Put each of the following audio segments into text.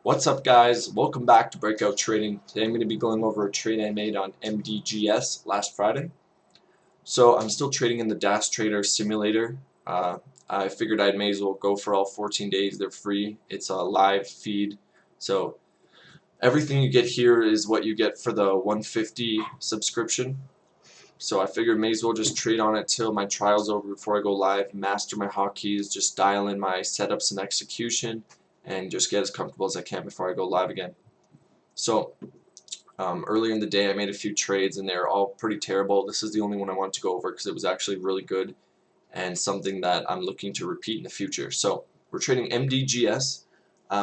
What's up, guys? Welcome back to Breakout Trading. Today I'm going to be going over a trade I made on MDGS last Friday. So I'm still trading in the Dash Trader Simulator. I figured I may as well go for all 14 days. They're free. It's a live feed. So everything you get here is what you get for the 150 subscription. So I figured may as well just trade on it till my trial's over before I go live, master my hotkeys, just dial in my setups and execution, and just get as comfortable as I can before I go live again. So earlier in the day I made a few trades and they're all pretty terrible. This is the only one I wanted to go over because it was actually really good and something that I'm looking to repeat in the future. So we're trading MDGS.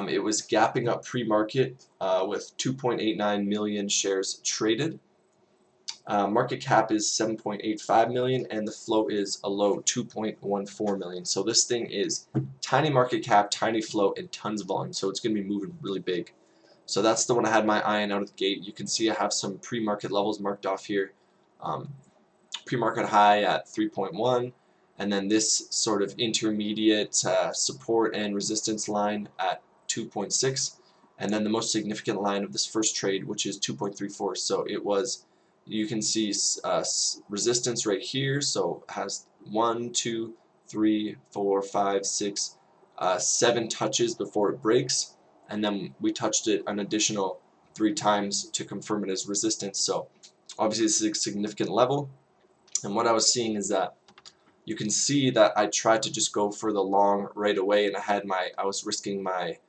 It was gapping up pre-market with 2.89 million shares traded. Market cap is 7.85 million and the float is a low 2.14 million. So this thing is tiny market cap, tiny float, and tons of volume. So it's going to be moving really big. So that's the one I had my eye on out of the gate. You can see I have some pre-market levels marked off here. Pre-market high at 3.1, and then this sort of intermediate support and resistance line at 2.6, and then the most significant line of this first trade, which is 2.34. So it was, you can see resistance right here, so it has 1, 2, 3, 4, 5, 6, 7 touches before it breaks, and then we touched it an additional 3 times to confirm it as resistance. So obviously this is a significant level, and what I was seeing is that you can see that I tried to just go for the long right away, and I was risking my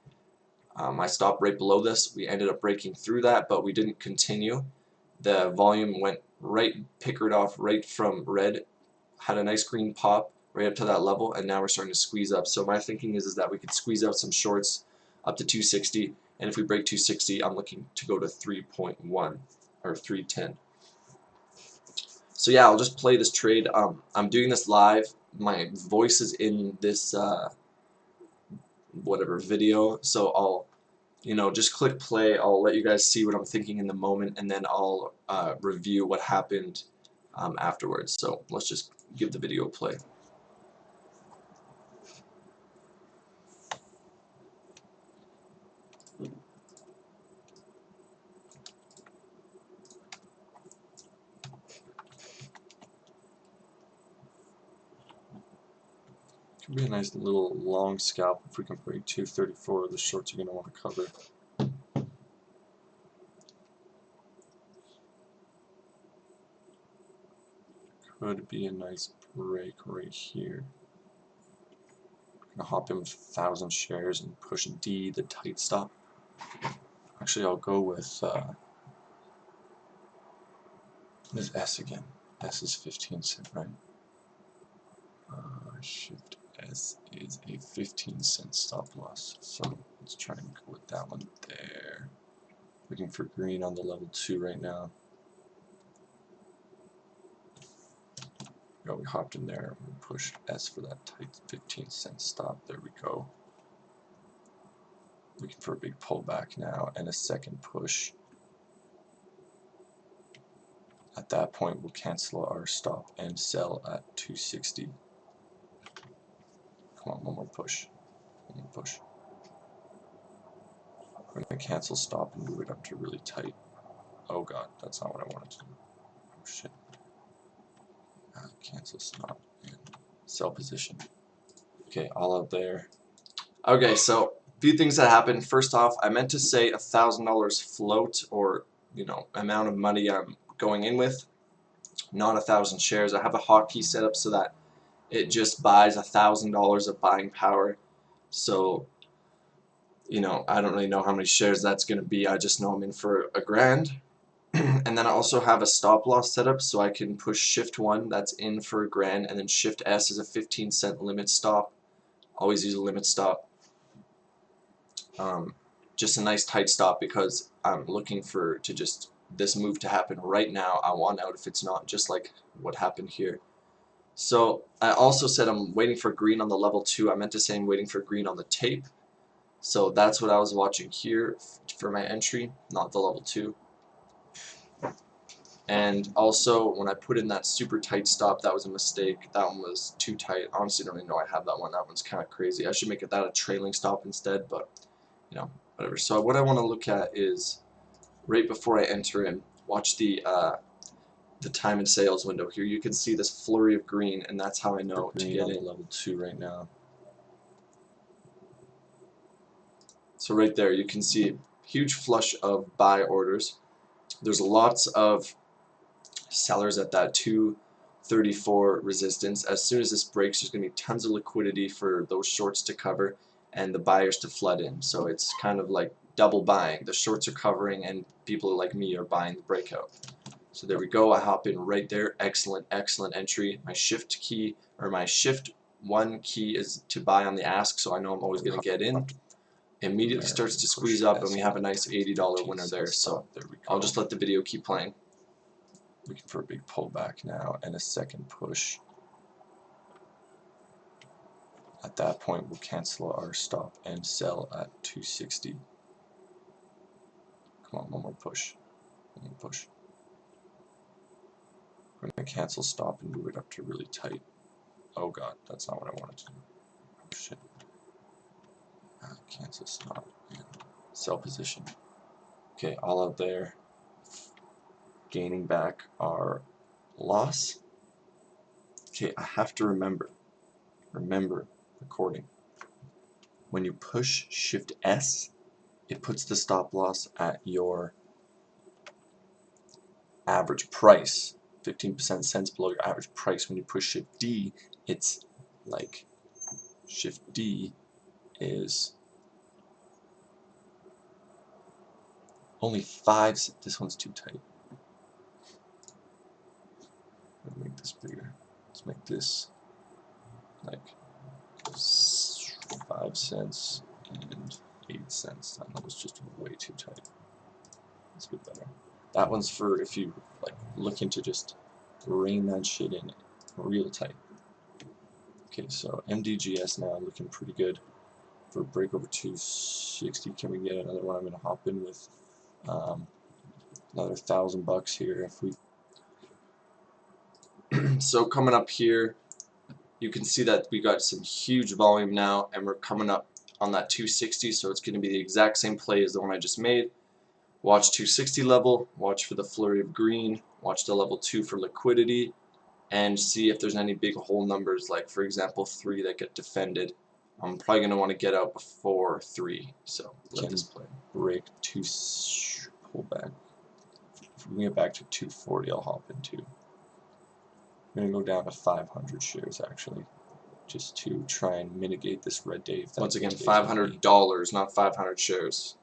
my stop right below this. We ended up breaking through that, but we didn't continue. The volume went right, pickered off right from red, had a nice green pop right up to that level, and now we're starting to squeeze up. So my thinking is that we could squeeze out some shorts up to 260, and if we break 260, I'm looking to go to 3.1 or 310. So yeah, I'll just play this trade. I'm doing this live. My voice is in this whatever video, so I'll just click play. I'll let you guys see what I'm thinking in the moment, and then I'll review what happened afterwards. So let's just give the video a play. Could be a nice little long scalp if we can break 234. The shorts are going to want to cover. Could be a nice break right here. I'm going to hop in with 1,000 shares and push D, the tight stop. Actually, I'll go with what is S again? S is 15 cent, right? Shift S is a 15-cent stop loss. So let's try and go with that one there. Looking for green on the level 2 right now. We hopped in there. We pushed S for that tight 15-cent stop. There we go. Looking for a big pullback now and a second push. At that point, we'll cancel our stop and sell at 260. Come on, one more push. One more push. We're going to cancel stop and move it up to really tight. Oh god, that's not what I wanted to do. Oh shit. Cancel stop and sell position. Okay, all out there. Okay, so a few things that happened. First off, I meant to say $1,000 float, or amount of money I'm going in with, not 1,000 shares. I have a hotkey set up so that it just buys $1,000 of buying power. So I don't really know how many shares that's going to be. I just know I'm in for $1,000. And then I also have a stop loss set up so I can push shift 1, that's in for $1,000, and then shift S is a 15-cent limit stop. Always use a limit stop. Just a nice tight stop because I'm looking for this move to happen right now. I want out if it's not, just like what happened here. So I also said I'm waiting for green on the level 2. I meant to say I'm waiting for green on the tape. So that's what I was watching here for my entry, not the level 2. And also, when I put in that super tight stop, that was a mistake. That one was too tight. Honestly, don't even know I have that one. That one's kind of crazy. I should make that a trailing stop instead, but whatever. So what I want to look at is right before I enter in, watch the time and sales window here. You can see this flurry of green, and that's how I know to get in. Level 2 right now. So right there, you can see huge flush of buy orders. There's lots of sellers at that 234 resistance. As soon as this breaks, there's going to be tons of liquidity for those shorts to cover and the buyers to flood in. So it's kind of like double buying. The shorts are covering and people like me are buying the breakout. So there we go. I hop in right there. Excellent, excellent entry. My shift key, or my shift 1 key, is to buy on the ask, so I know I'm always going to get in. Immediately starts to squeeze up, and we have a nice $80 winner there. So there we go. I'll just let the video keep playing. Looking for a big pullback now and a second push. At that point, we'll cancel our stop and sell at 260. Come on, one more push. One more push. We're going to cancel stop and move it up to really tight. Oh god, that's not what I wanted to do. Oh shit. Cancel stop and sell position. Okay, all out there. Gaining back our loss. Okay, I have to remember recording. When you push Shift S, it puts the stop loss at your average price, 15% cents below your average price. When you push Shift D, it's like Shift D is only 5 cents. This one's too tight. Let me make this bigger. Let's make this like 5 cents and 8 cents. That was just way too tight. That's a bit better. That one's for if you like looking to just rein that shit in real tight. Okay, so MDGS now looking pretty good for a break over 260. Can we get another one? I'm gonna hop in with another $1,000 here if we. So coming up here, you can see that we got some huge volume now, and we're coming up on that 260, so it's going to be the exact same play as the one I just made. Watch 260 level, watch for the flurry of green, watch the level 2 for liquidity, and see if there's any big whole numbers, like for example 3 that get defended. I'm probably going to want to get out before 3, so let this play. Break 2, pull back. If we get back to 240, I'll hop into. I'm going to go down to 500 shares actually, just to try and mitigate this red day. Once again, $500, not 500 shares.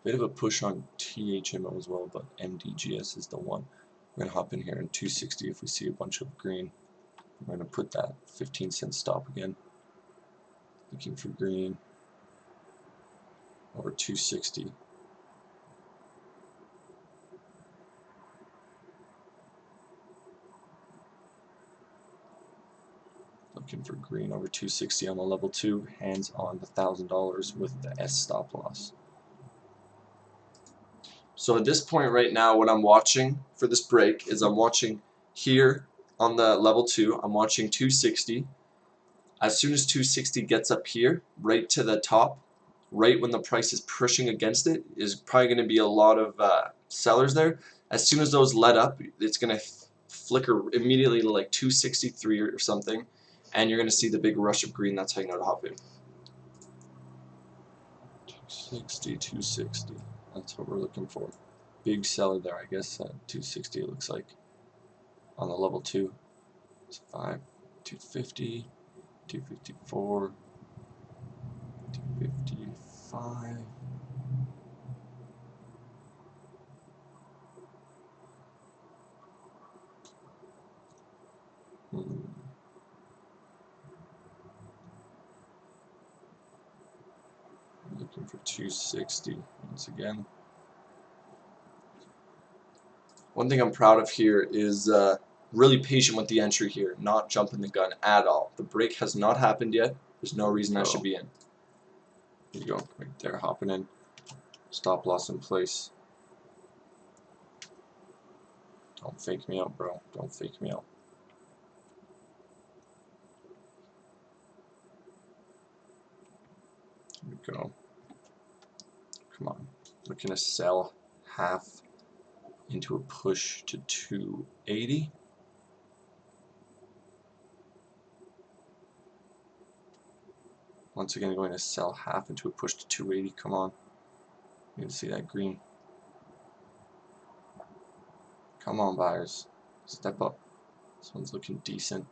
Bit of a push on THMO as well, but MDGS is the one. We're going to hop in here in 260 if we see a bunch of green. I'm going to put that 15-cent stop again. Looking for green over 260. Looking for green over 260 on the level 2. Hands on the $1,000 with the S stop loss. So at this point right now, what I'm watching for this break is I'm watching here on the level 2, I'm watching 260. As soon as 260 gets up here, right to the top, right when the price is pushing against it, is probably going to be a lot of sellers there. As soon as those let up, it's going to flicker immediately to like 263 or something, and you're going to see the big rush of green. That's how you know to hop in. 260, 260. That's what we're looking for. Big seller there, I guess. 260 it looks like. On the level 2. It's 5, 250, 254, 255. Looking for 260 once again. One thing I'm proud of here is really patient with the entry here, not jumping the gun at all. The break has not happened yet. There's no reason I should be in. There you go, right there, hopping in. Stop loss in place. Don't fake me out, bro. Don't fake me out. Here we go. Come on. Looking to sell half into a push to 280. Once again, going to sell half into a push to 280. Come on. You can see that green. Come on, buyers. Step up. This one's looking decent.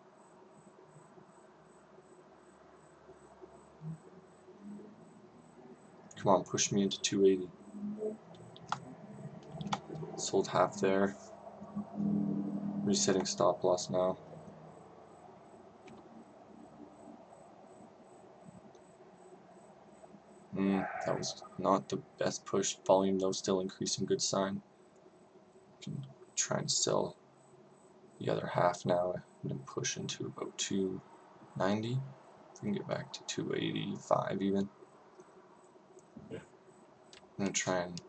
Come on, push me into 280. Sold half there. Resetting stop loss now. That was not the best push. Volume though still increasing, good sign. Can try and sell the other half now and then push into about 290. We can get back to 285 even. I'm gonna try and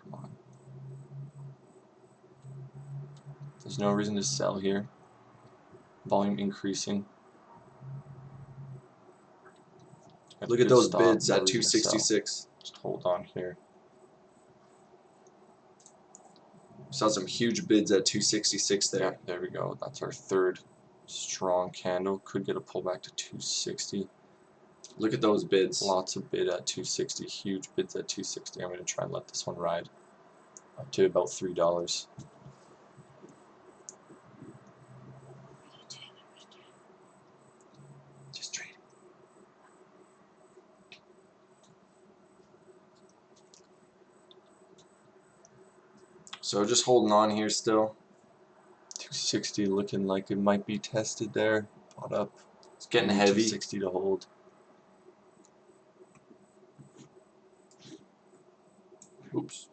come on. There's no reason to sell here. Volume increasing. Look at those stop, bids no at reason to sell. 266. Just hold on here. Saw some huge bids at 266 there. Yeah, there we go. That's our third strong candle. Could get a pullback to 260. Look at those bids. Lots of bid at 260. Huge bids at 260. I'm going to try and let this one ride up to about $3. Just trade. So just holding on here still. 260 looking like it might be tested there. Bought up. It's getting heavy. 260 to hold. Oops.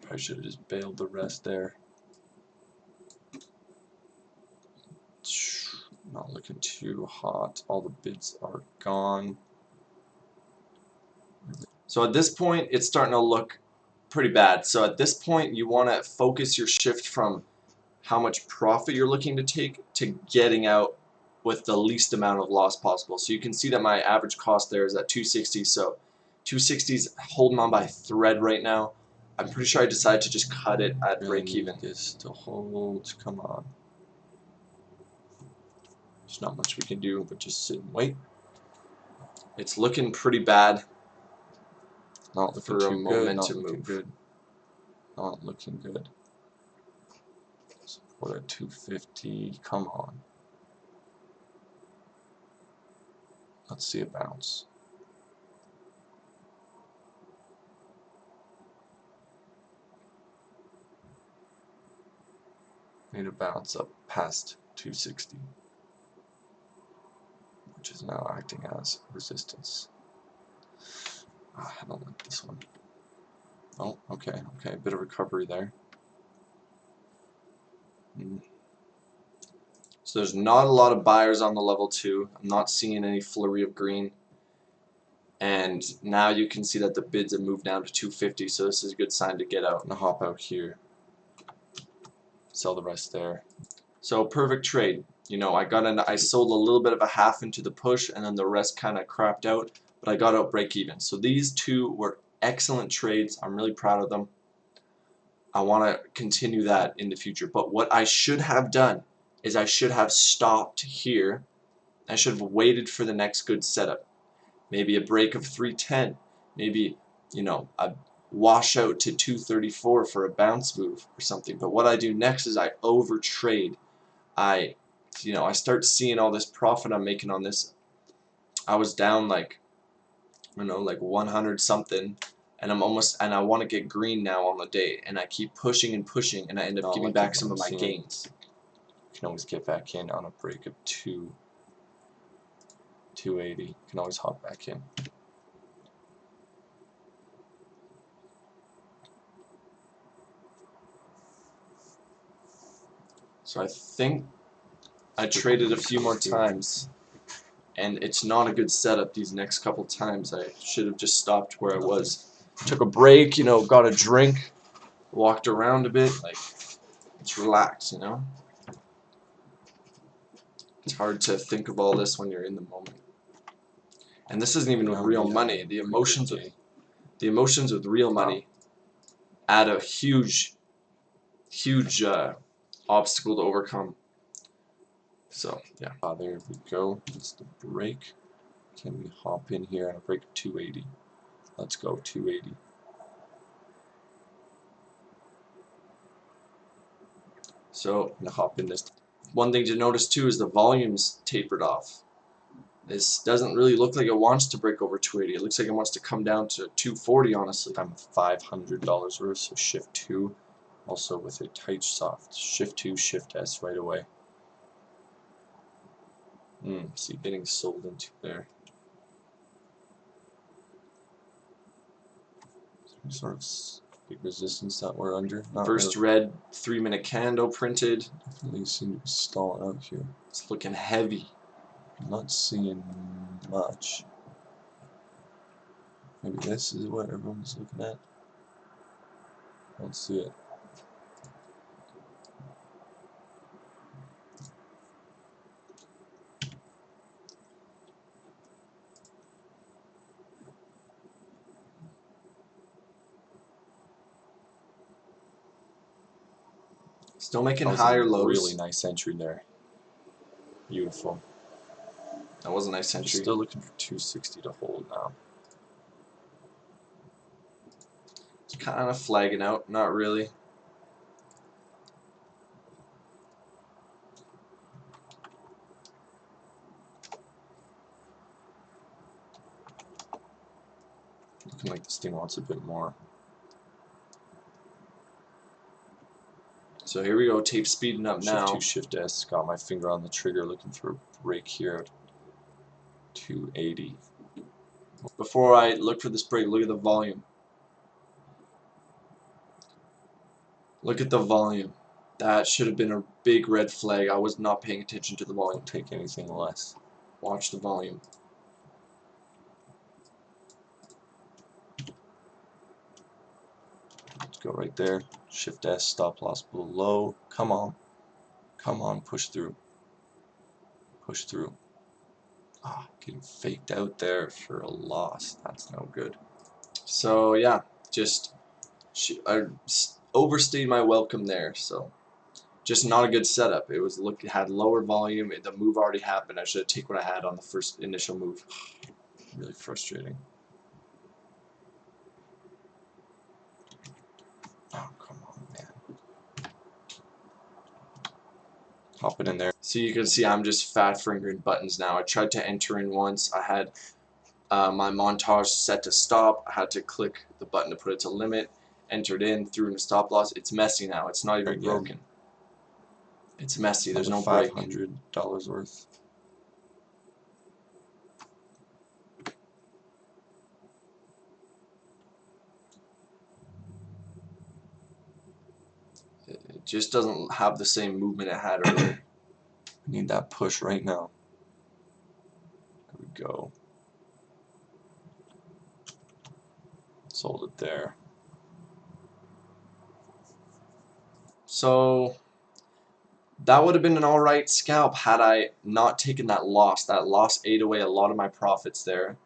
Probably should have just bailed the rest there. Not looking too hot. All the bids are gone. So at this point, it's starting to look pretty bad. So at this point, you want to focus your shift from how much profit you're looking to take to getting out with the least amount of loss possible. So you can see that my average cost there is at 260. So 260's holding on by a thread right now. I'm pretty sure I decided to just cut it at Really break even. This to hold. Come on. There's not much we can do but just sit and wait. It's looking pretty bad. Not looking for too a good. momentum Not looking move. good. Not looking good. Support at 250. Come on. Let's see a bounce. Need a bounce up past 260, which is now acting as resistance. I don't like this one. Oh, okay, a bit of recovery there. So there's not a lot of buyers on the level 2. I'm not seeing any flurry of green. And now you can see that the bids have moved down to 250, so this is a good sign to get out. I'm gonna hop out here. Sell the rest there. So perfect trade. You know, I sold a little bit of a half into the push, and then the rest kind of crapped out, but I got out break even. So these two were excellent trades. I'm really proud of them. I want to continue that in the future. But what I should have done is I should have stopped here. I should have waited for the next good setup. Maybe a break of 310. Maybe, you know, a wash out to 234 for a bounce move or something. But what I do next is I overtrade. I start seeing all this profit I'm making on this. I was down like, I don't know, like 100 something, and I want to get green now on the day, and I keep pushing and pushing, and I end up giving back some of my gains. You can always get back in on a break of 280. You can always hop back in. So I think I traded a few more times, and it's not a good setup these next couple times. I should have just stopped where I was. Took a break, you know, got a drink, walked around a bit, like, it's relaxed, you know? It's hard to think of all this when you're in the moment. And this isn't even with Now real we have money. a The pretty emotions good with day. real Wow. money add a huge obstacle to overcome. So yeah. There we go. That's the break. Can we hop in here and break 280? Let's go 280. So I'm gonna hop in this. one thing to notice too is the volume's tapered off. This doesn't really look like it wants to break over 280. It looks like it wants to come down to 240, honestly. I'm $500 worth, so shift 2. Also with a tight soft. Shift 2, shift S right away. See, getting sold into there. Some sort of big resistance that we're under. Not First really. red 3-minute candle printed. Definitely seem to be stalling out here. It's looking heavy. I'm not seeing much. Maybe this is what everyone's looking at. I don't see it. Still making That was higher a lows. really nice entry there. Beautiful. That was a nice Just entry. still looking for 260 to hold now. It's kind of flagging out. Not really. Looking like this thing wants a bit more. So here we go. Tape speeding up Shift now. 2, Shift S. Got my finger on the trigger, looking for a break here at 280. Before I look for this break, look at the volume. Look at the volume. That should have been a big red flag. I was not paying attention to the volume. Don't take anything less. Watch the volume. Let's go right there. Shift S, stop loss below. Come on. Come on, push through. Push through. Getting faked out there for a loss. That's no good. So yeah, just I overstayed my welcome there. So just not a good setup. It had lower volume. The move already happened. I should have taken what I had on the first initial move. Really frustrating. Oh, come on, man. Hopping in there. So you can see I'm just fat fingering buttons now. I tried to enter in once. I had my montage set to stop. I had to click the button to put it to limit. Entered in, threw in a stop loss. It's messy now. It's not even broken. It's messy. There's no break. $500 worth. It just doesn't have the same movement it had earlier. I need that push right now. There we go. Sold it there. So that would have been an alright scalp had I not taken that loss. That loss ate away a lot of my profits there.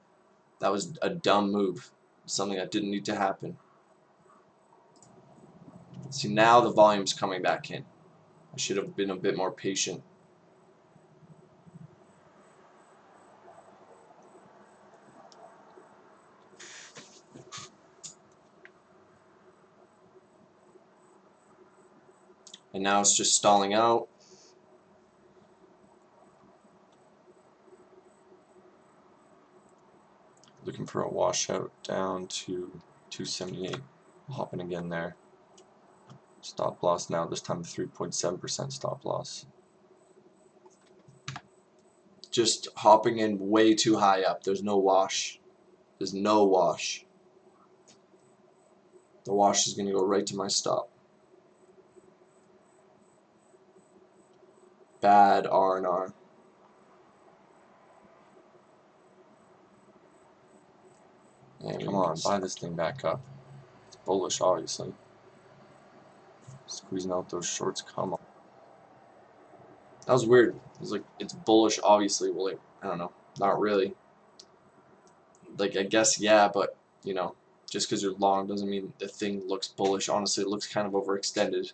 That was a dumb move. Something that didn't need to happen. See, now the volume's coming back in. I should have been a bit more patient. And now it's just stalling out. Looking for a washout down to 278. Hopping again there. Stop loss now, this time 3.7% stop loss. Just hopping in way too high up. There's no wash. There's no wash. The wash is going to go right to my stop. Bad R&R. Come on, buy this thing back up. It's bullish, obviously. Squeezing out those shorts, come on. That was weird. It was like, it's bullish, obviously. Well, like, I don't know. Not really. like I guess yeah, but you know, just because you're long doesn't mean the thing looks bullish. Honestly, it looks kind of overextended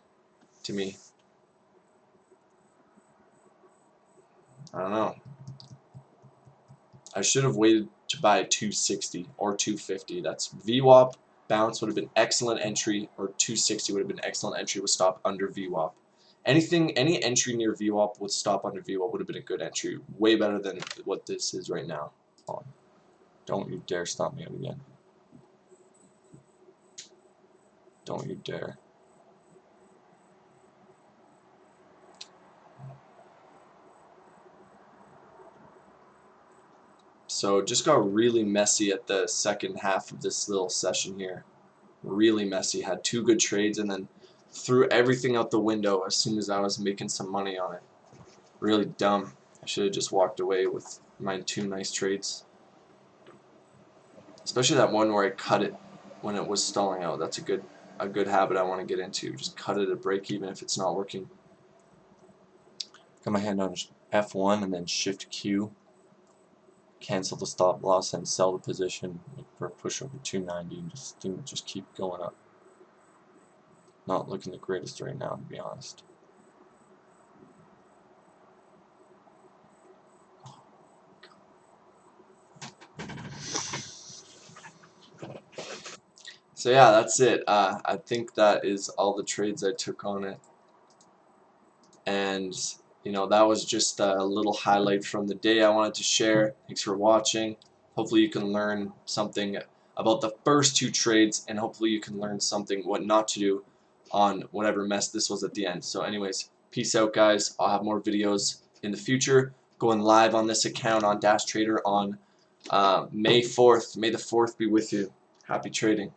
to me. I don't know. I should have waited to buy 260 or 250. That's VWAP bounce would have been excellent entry, or 260 would have been excellent entry with stop under VWAP. Any entry near VWAP with stop under VWAP would have been a good entry. Way better than what this is right now. Oh, don't you dare stop me out again. Don't you dare. So just got really messy at the second half of this little session here. Really messy. Had two good trades and then threw everything out the window as soon as I was making some money on it. Really dumb. I should have just walked away with my two nice trades. Especially that one where I cut it when it was stalling out. That's a good habit I want to get into. Just cut it at break even if it's not working. Got my hand on F1 and then Shift Q. Cancel the stop loss and sell the position for a push over 290 and just keep going up. Not looking the greatest right now, to be honest. So yeah, that's it. I think that is all the trades I took on it. And you know, that was just a little highlight from the day I wanted to share. Thanks for watching. Hopefully you can learn something about the first two trades, and hopefully you can learn something what not to do on whatever mess this was at the end. So anyways, peace out guys. I'll have more videos in the future. Going live on this account on Dash Trader on May 4th. May the 4th be with you. Happy trading.